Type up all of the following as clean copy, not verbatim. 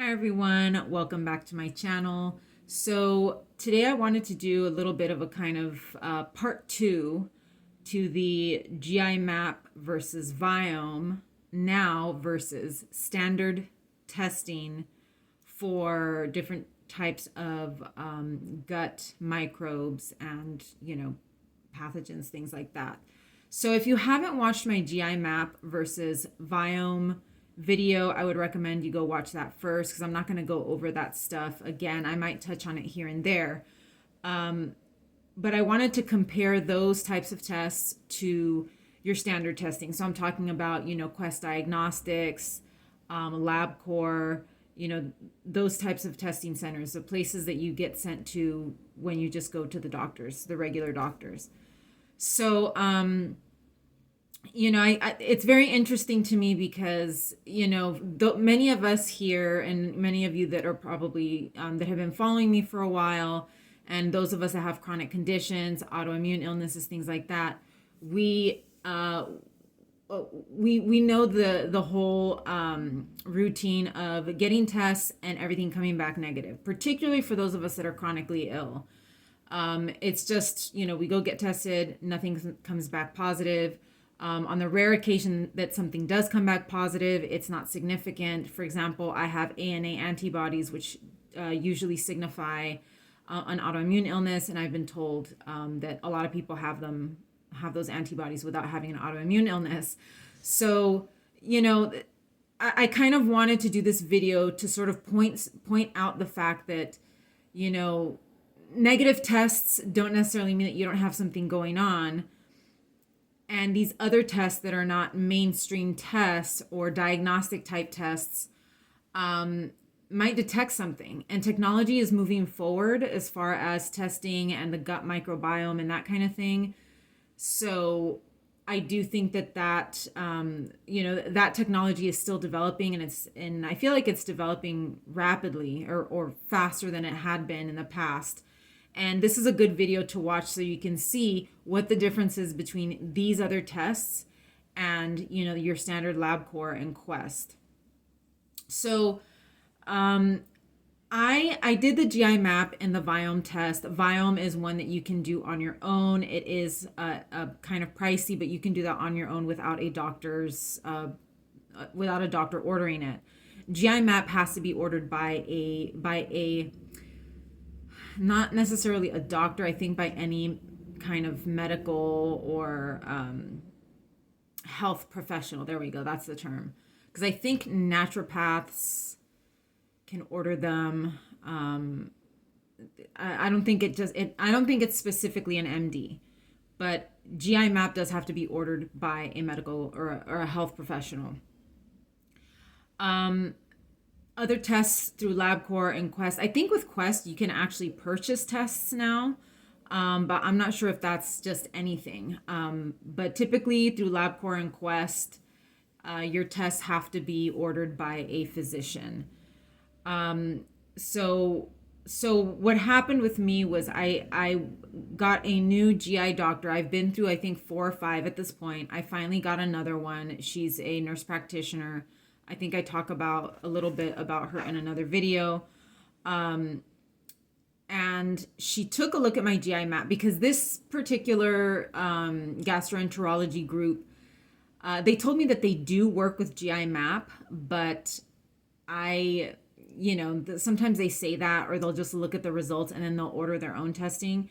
Hi everyone, welcome back to my channel. So today I wanted to do a little bit of a kind of part two to the GI map versus Viome now versus standard testing for different types of gut microbes and, pathogens, things like that. So if you haven't watched my GI map versus Viome video, I would recommend you go watch that first because I'm not going to go over that stuff again. I might touch on it here and there. But I wanted to compare those types of tests to your standard testing. So I'm talking about, Quest Diagnostics, LabCorp, those types of testing centers, the places that you get sent to when you just go to the doctors, the regular doctors. So, it's very interesting to me because, many of us here and many of you that are probably, that have been following me for a while, and those of us that have chronic conditions, autoimmune illnesses, things like that, we know the whole routine of getting tests and everything coming back negative, particularly for those of us that are chronically ill. It's just, we go get tested, nothing comes back positive. On the rare occasion that something does come back positive, it's not significant. For example, I have ANA antibodies, which usually signify an autoimmune illness, and I've been told that a lot of people have those antibodies without having an autoimmune illness. So, I kind of wanted to do this video to sort of point out the fact that, negative tests don't necessarily mean that you don't have something going on. And these other tests that are not mainstream tests or diagnostic type tests might detect something. And technology is moving forward as far as testing and the gut microbiome and that kind of thing. So I do think that that technology is still developing, and I feel like it's developing rapidly or faster than it had been in the past. And this is a good video to watch so you can see what the difference is between these other tests and, your standard LabCorp and Quest. So I did the GI map and the Viome test. Viome is one that you can do on your own. It is a kind of pricey, but you can do that on your own without a doctor ordering it. GI map has to be ordered by a not necessarily a doctor, I think by any kind of medical or health professional. There we go. That's the term. Because I think naturopaths can order them. I don't think I don't think it's specifically an MD, but GI map does have to be ordered by a medical or a health professional. Other tests through LabCorp and Quest. I think with Quest you can actually purchase tests now, but I'm not sure if that's just anything. But typically through LabCorp and Quest, your tests have to be ordered by a physician. So what happened with me was I got a new GI doctor. I've been through, I think, 4 or 5 at this point. I finally got another one. She's a nurse practitioner. I think I talk about a little bit about her in another video. And she took a look at my GI map because this particular gastroenterology group, they told me that they do work with GI map, but sometimes they say that, or they'll just look at the results and then they'll order their own testing.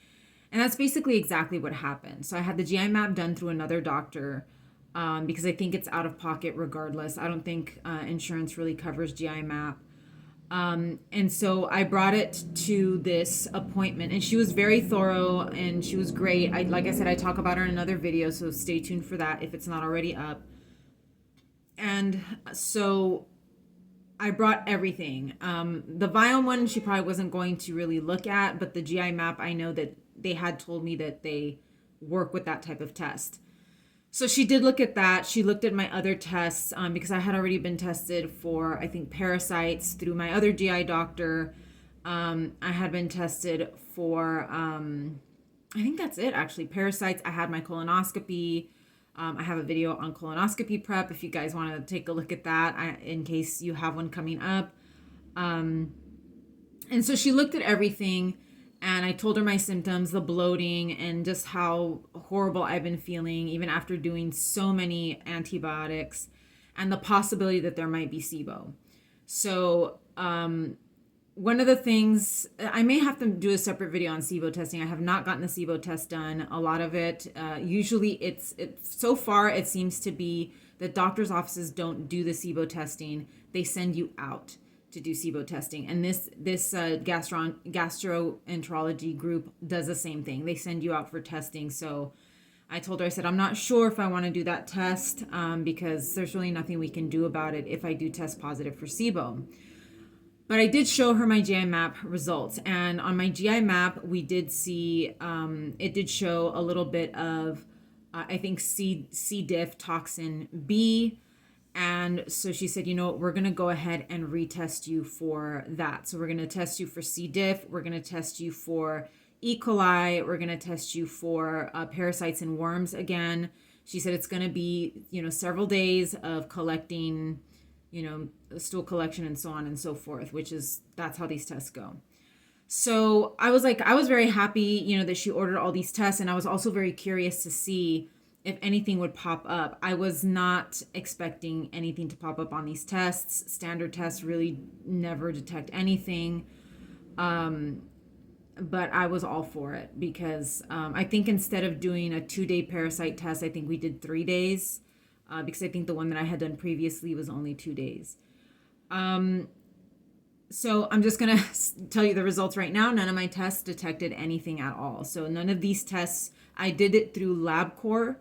And that's basically exactly what happened. So I had the GI map done through another doctor. Because I think it's out of pocket regardless. I don't think insurance really covers GI map. And so I brought it to this appointment, and she was very thorough and she was great. Like I said, I talk about her in another video, so stay tuned for that if it's not already up. And so I brought everything. The Viome one, she probably wasn't going to really look at, but the GI map, I know that they had told me that they work with that type of test. So she did look at that. She looked at my other tests because I had already been tested for, I think, parasites through my other GI doctor. I had been tested for, I think that's it actually, parasites. I had my colonoscopy. I have a video on colonoscopy prep if you guys want to take a look at that in case you have one coming up. And so she looked at everything, and I told her my symptoms, the bloating, and just how horrible I've been feeling, even after doing so many antibiotics, and the possibility that there might be SIBO. So, one of the things, I may have to do a separate video on SIBO testing. I have not gotten the SIBO test done. A lot of it, usually it's so far it seems to be that doctors' offices don't do the SIBO testing. They send you out to do SIBO testing, and this gastroenterology group does the same thing. They send you out for testing. So I told her, I said, I'm not sure if I want to do that test, because there's really nothing we can do about it if I do test positive for SIBO. But I did show her my GI map results. And on my GI map, we did see, it did show a little bit of, I think, C. diff toxin B. And so she said, we're going to go ahead and retest you for that. So we're going to test you for C. diff. We're going to test you for E. coli. We're going to test you for parasites and worms again. She said it's going to be, several days of collecting, stool collection and so on and so forth, that's how these tests go. So I was very happy, that she ordered all these tests. And I was also very curious to see if anything would pop up. I was not expecting anything to pop up on these tests. Standard tests really never detect anything. But I was all for it because I think instead of doing a 2-day parasite test, I think we did 3 days. Because I think the one that I had done previously was only 2 days. So I'm just going to tell you the results right now. None of my tests detected anything at all. So none of these tests, I did it through LabCorp,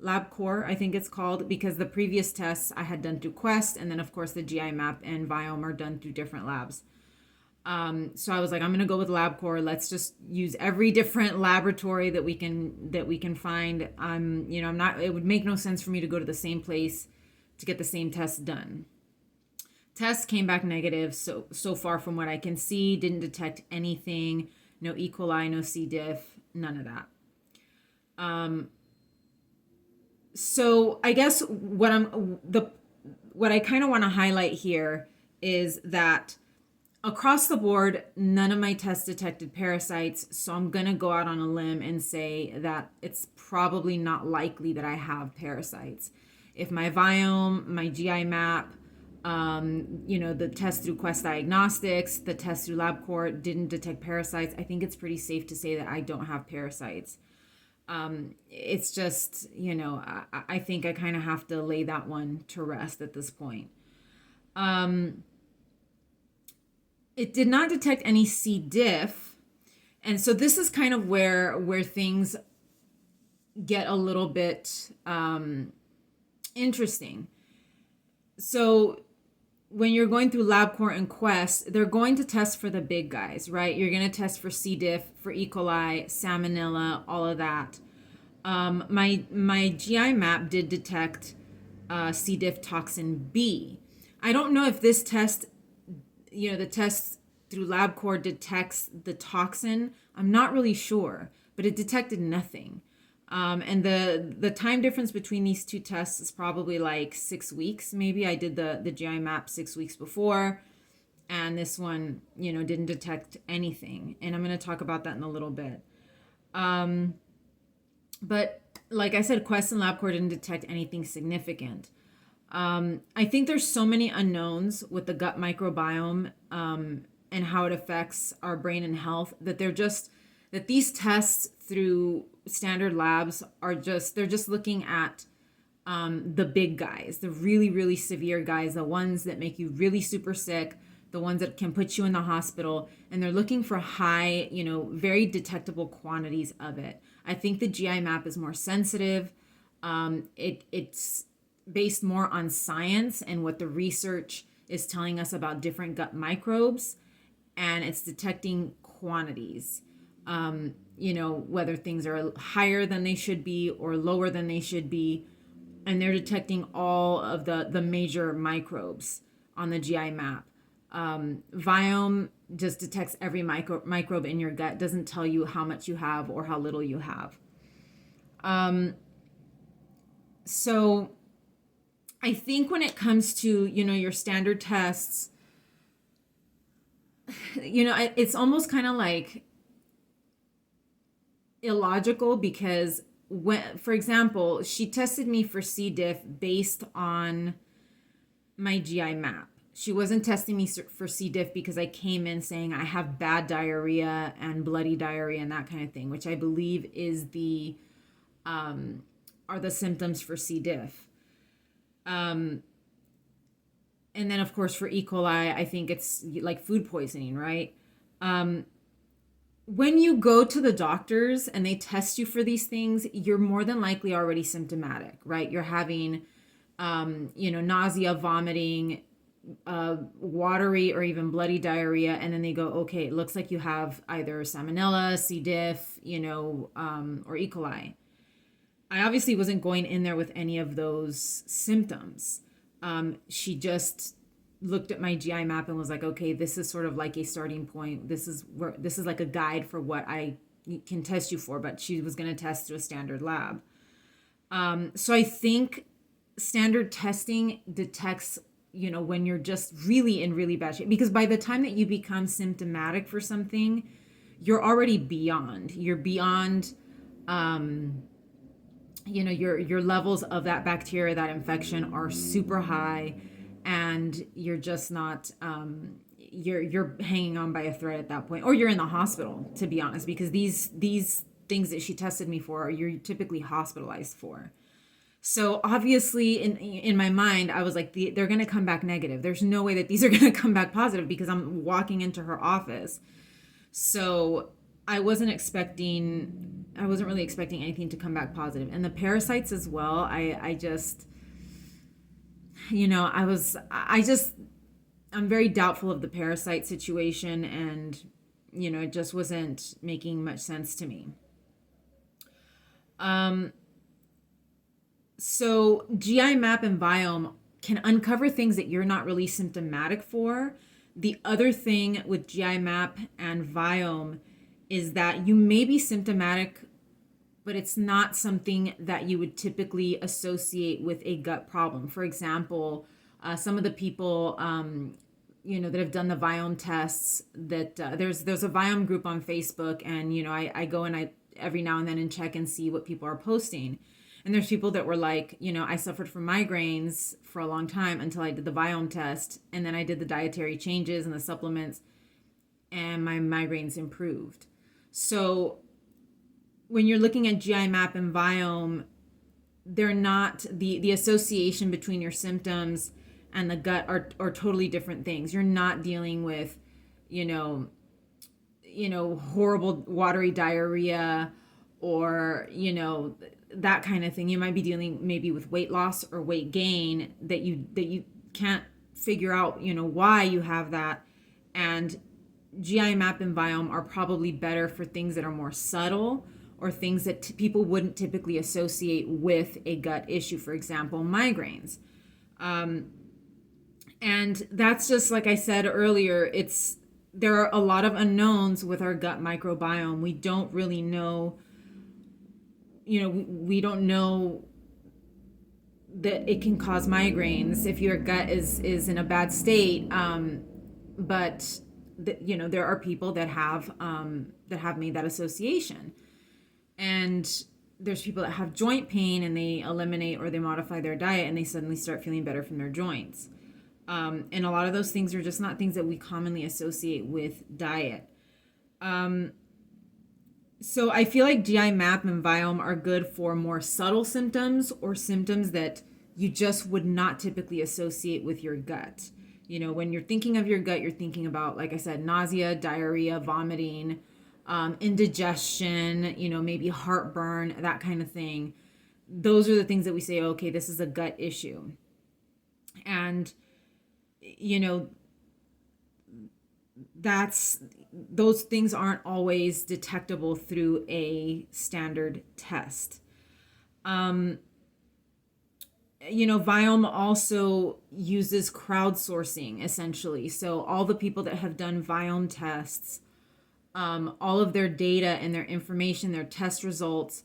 I think it's called, because the previous tests I had done through Quest, and then of course the GI map and Viome are done through different labs. So I was like, I'm going to go with LabCorp. Let's just use every different laboratory that we can find. It would make no sense for me to go to the same place to get the same test done. Tests came back negative. So far from what I can see, didn't detect anything. No E. coli, no C. diff, none of that. So I guess what I kind of want to highlight here is that across the board, none of my tests detected parasites, so I'm going to go out on a limb and say that it's probably not likely that I have parasites. If my Viome, my GI map, the test through Quest Diagnostics, the test through LabCorp didn't detect parasites, I think it's pretty safe to say that I don't have parasites. It's just, I think I kind of have to lay that one to rest at this point. It did not detect any C. diff. And so this is kind of where things get a little bit interesting. So when you're going through LabCorp and Quest, they're going to test for the big guys, right? You're going to test for C. diff, for E. coli, salmonella, all of that. My GI map did detect C. diff toxin B. I don't know if this test, the test through LabCorp detects the toxin. I'm not really sure, but it detected nothing. And the time difference between these two tests is probably like 6 weeks. Maybe I did the GI map 6 weeks before, and this one, didn't detect anything. And I'm going to talk about that in a little bit. But like I said, Quest and LabCorp didn't detect anything significant. I think there's so many unknowns with the gut microbiome and how it affects our brain and health that that these tests through standard labs they're just looking at the big guys, the really, really severe guys, the ones that make you really super sick, the ones that can put you in the hospital, and they're looking for high, very detectable quantities of it. I think the GI map is more sensitive. It's based more on science and what the research is telling us about different gut microbes, and it's detecting quantities. Whether things are higher than they should be or lower than they should be. And they're detecting all of the major microbes on the GI map. Viome just detects every microbe in your gut, doesn't tell you how much you have or how little you have. So I think when it comes to, your standard tests, it's almost kind of like illogical because when, for example, she tested me for C. diff based on my GI map. She wasn't testing me for C. diff because I came in saying I have bad diarrhea and bloody diarrhea and that kind of thing, which I believe is are the symptoms for C. diff. Um, and then of course for E. coli, I think it's like food poisoning, right? Um, when you go to the doctors and they test you for these things, you're more than likely already symptomatic, right? You're having, nausea, vomiting, watery or even bloody diarrhea, and then they go, okay, it looks like you have either salmonella, C. diff, or E. coli. I obviously wasn't going in there with any of those symptoms. She just looked at my GI map and was like, okay, this is sort of like a starting point. This is like a guide for what I can test you for, but she was going to test to a standard lab. So I think standard testing detects, when you're just really in really bad shape, because by the time that you become symptomatic for something, you're already beyond. You're beyond, your levels of that bacteria, that infection are super high, and you're just not, you're hanging on by a thread at that point, or you're in the hospital, to be honest, because these things that she tested me for, you're typically hospitalized for. So obviously in my mind, I was like, they're going to come back negative. There's no way that these are going to come back positive because I'm walking into her office. So I wasn't really expecting anything to come back positive. And the parasites as well, I just, I'm very doubtful of the parasite situation, and, it just wasn't making much sense to me. So GI map and Viome can uncover things that you're not really symptomatic for. The other thing with GI map and Viome is that you may be symptomatic, but it's not something that you would typically associate with a gut problem. For example, some of the people, that have done the Viome tests, that there's a Viome group on Facebook, and, I go and I every now and then and check and see what people are posting. And there's people that were like, I suffered from migraines for a long time until I did the Viome test. And then I did the dietary changes and the supplements, and my migraines improved. So when you're looking at GI map and Viome, they're not, the association between your symptoms and the gut are totally different things. You're not dealing with, horrible watery diarrhea or, that kind of thing. You might be dealing maybe with weight loss or weight gain that you can't figure out, why you have that. And GI map and Viome are probably better for things that are more subtle, or things that people wouldn't typically associate with a gut issue. For example, migraines. And that's just like I said earlier, there are a lot of unknowns with our gut microbiome. We don't really know, we don't know that it can cause migraines if your gut is in a bad state. But there are people that have made that association, and there's people that have joint pain and they eliminate or they modify their diet and they suddenly start feeling better from their joints. And a lot of those things are just not things that we commonly associate with diet. So I feel like GI map and Viome are good for more subtle symptoms, or symptoms that you just would not typically associate with your gut. When you're thinking of your gut, you're thinking about, like I said, nausea, diarrhea, vomiting, indigestion, maybe heartburn, that kind of thing. Those are the things that we say, okay, this is a gut issue. And, those things aren't always detectable through a standard test. Viome also uses crowdsourcing, essentially. So all the people that have done Viome tests, all of their data and their information, their test results,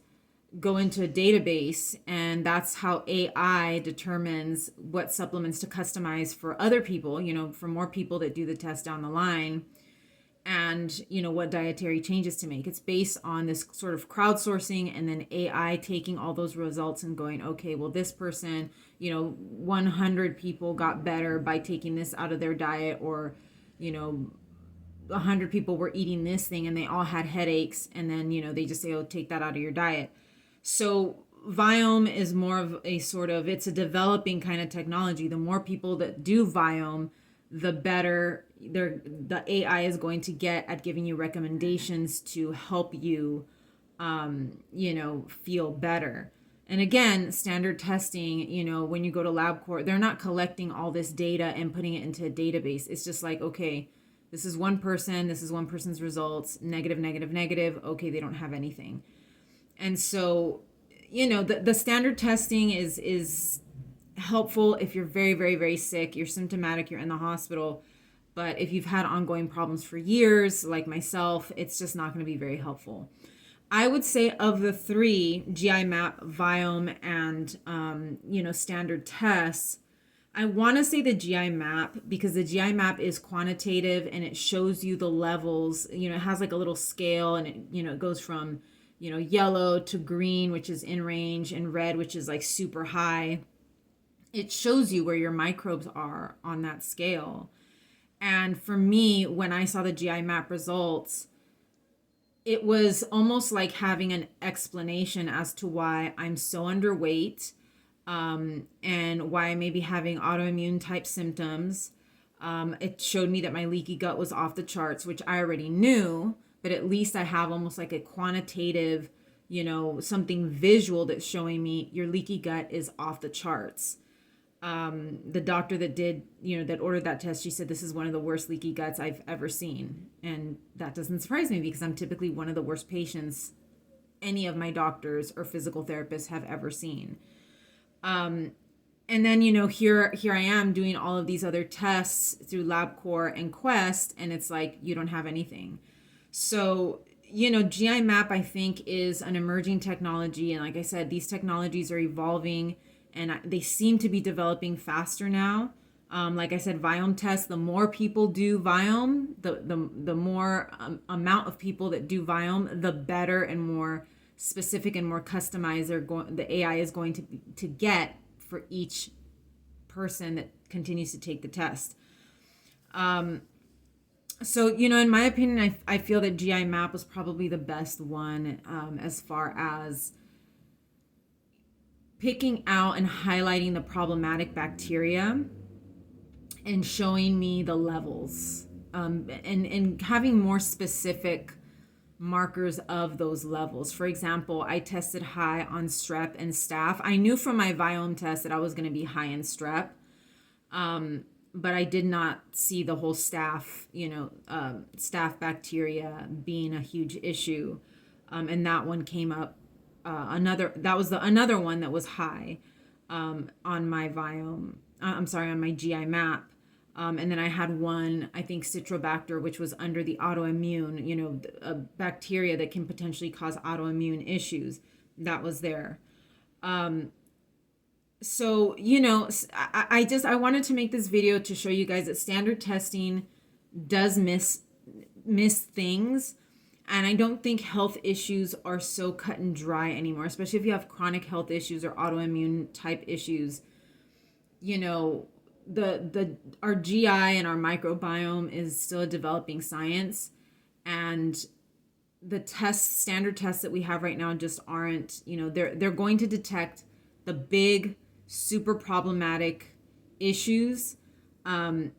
go into a database, and that's how AI determines what supplements to customize for other people, for more people that do the test down the line. and what dietary changes to make. It's based on this sort of crowdsourcing, and then AI taking all those results and going, okay, well, this person, 100 people got better by taking this out of their diet, or 100 people were eating this thing and they all had headaches, and then they just say, oh, take that out of your diet. So Viome is more of a sort of, it's a developing kind of technology. The more people that do Viome, the better the AI is going to get at giving you recommendations to help you, feel better. And again, standard testing, when you go to LabCorp, they're not collecting all this data and putting it into a database. It's just like, okay, this is one person's results, negative, negative, negative. Okay, they don't have anything. And so, the standard testing is helpful if you're very, very, very sick, you're symptomatic, you're in the hospital. But if you've had ongoing problems for years, like myself, it's just not going to be very helpful. I would say of the three, GI map, Viome, and standard tests, I want to say the GI map, because the GI map is quantitative and it shows you the levels. It has like a little scale, and it goes from yellow to green, which is in range, and red, which is like super high. It shows you where your microbes are on that scale. And for me, when I saw the GI map results, it was almost like having an explanation as to why I'm so underweight, and why I may be having autoimmune type symptoms. It showed me that my leaky gut was off the charts, which I already knew, but at least I have almost like a quantitative, something visual that's showing me your leaky gut is off the charts. The doctor that did, that ordered that test, she said, this is one of the worst leaky guts I've ever seen. And that doesn't surprise me, because I'm typically one of the worst patients any of my doctors or physical therapists have ever seen. And then, here I am doing all of these other tests through LabCorp and Quest, and it's like, you don't have anything. So, GI map, I think, is an emerging technology. And like I said, these technologies are evolving, and they seem to be developing faster now. Like I said, Viome tests, the more people do Viome, the more amount of people that do Viome, the better and more specific and more customized the AI is going to get for each person that continues to take the test. So, in my opinion, I feel that GI map was probably the best one, as far as picking out and highlighting the problematic bacteria and showing me the levels, and having more specific markers of those levels. For example, I tested high on strep and staph. I knew from my Viome test that I was going to be high in strep, but I did not see the whole staph, staph bacteria being a huge issue. And that one came up. Another one that was high, on my Viome. On my GI map. And then I had one, I think Citrobacter, which was under the autoimmune, a bacteria that can potentially cause autoimmune issues. That was there. So, I wanted to make this video to show you guys that standard testing does miss things. And I don't think health issues are so cut and dry anymore, especially if you have chronic health issues or autoimmune type issues. Our GI and our microbiome is still a developing science, and the standard tests that we have right now just aren't, they're going to detect the big, super problematic issues, and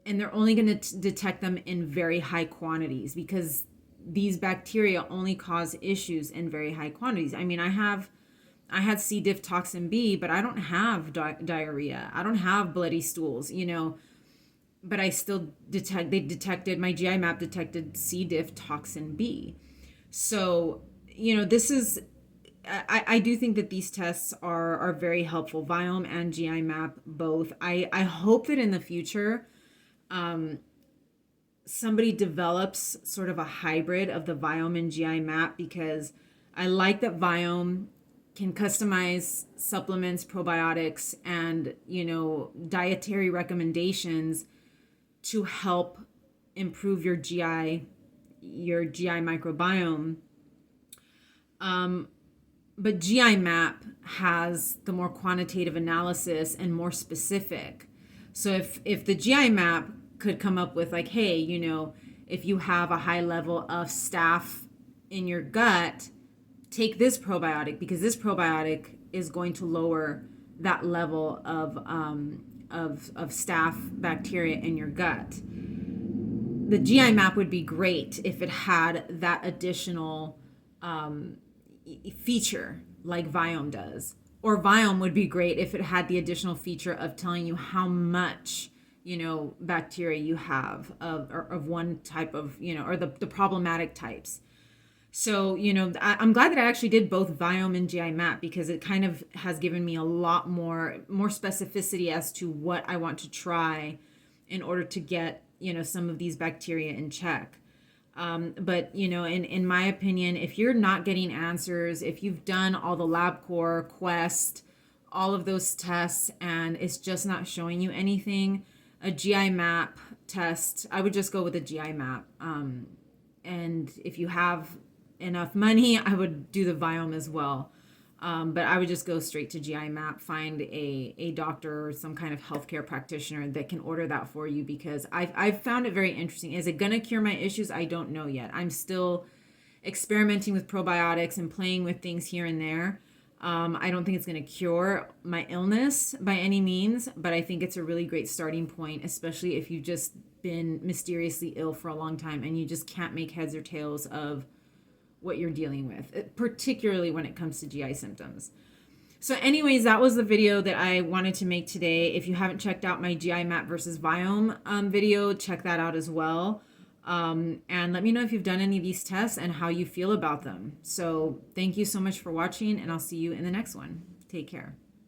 they're only going to detect them in very high quantities, because these bacteria only cause issues in very high quantities. I mean, I had C. diff toxin B, but I don't have diarrhea. I don't have bloody stools, but I still my GI map detected C. diff toxin B. So, this is, I do think that these tests are very helpful, Viome and GI map both. I hope that in the future, somebody develops sort of a hybrid of the Viome and GI map, because I like that Viome can customize supplements, probiotics, and, dietary recommendations to help improve your GI microbiome. But GI map has the more quantitative analysis and more specific. So if the GI map could come up with like, hey, if you have a high level of staph in your gut, take this probiotic because this probiotic is going to lower that level of staph bacteria in your gut. The GI map would be great if it had that additional feature like Viome does. Or Viome would be great if it had the additional feature of telling you how much, bacteria you have of one type of, or the problematic types. So, I'm glad that I actually did both Viome and GI map because it kind of has given me a lot more specificity as to what I want to try in order to get, some of these bacteria in check. But in my opinion, if you're not getting answers, if you've done all the LabCorp, Quest, all of those tests, and it's just not showing you anything, a GI map test, I would just go with a GI map. And if you have enough money, I would do the Viome as well. But I would just go straight to GI map, find a doctor or some kind of healthcare practitioner that can order that for you because I've found it very interesting. Is it going to cure my issues? I don't know yet. I'm still experimenting with probiotics and playing with things here and there. I don't think it's going to cure my illness by any means, but I think it's a really great starting point, especially if you've just been mysteriously ill for a long time and you just can't make heads or tails of what you're dealing with, particularly when it comes to GI symptoms. So anyways, that was the video that I wanted to make today. If you haven't checked out my GI map versus Viome video, check that out as well. And let me know if you've done any of these tests and how you feel about them. So thank you so much for watching, and I'll see you in the next one. Take care.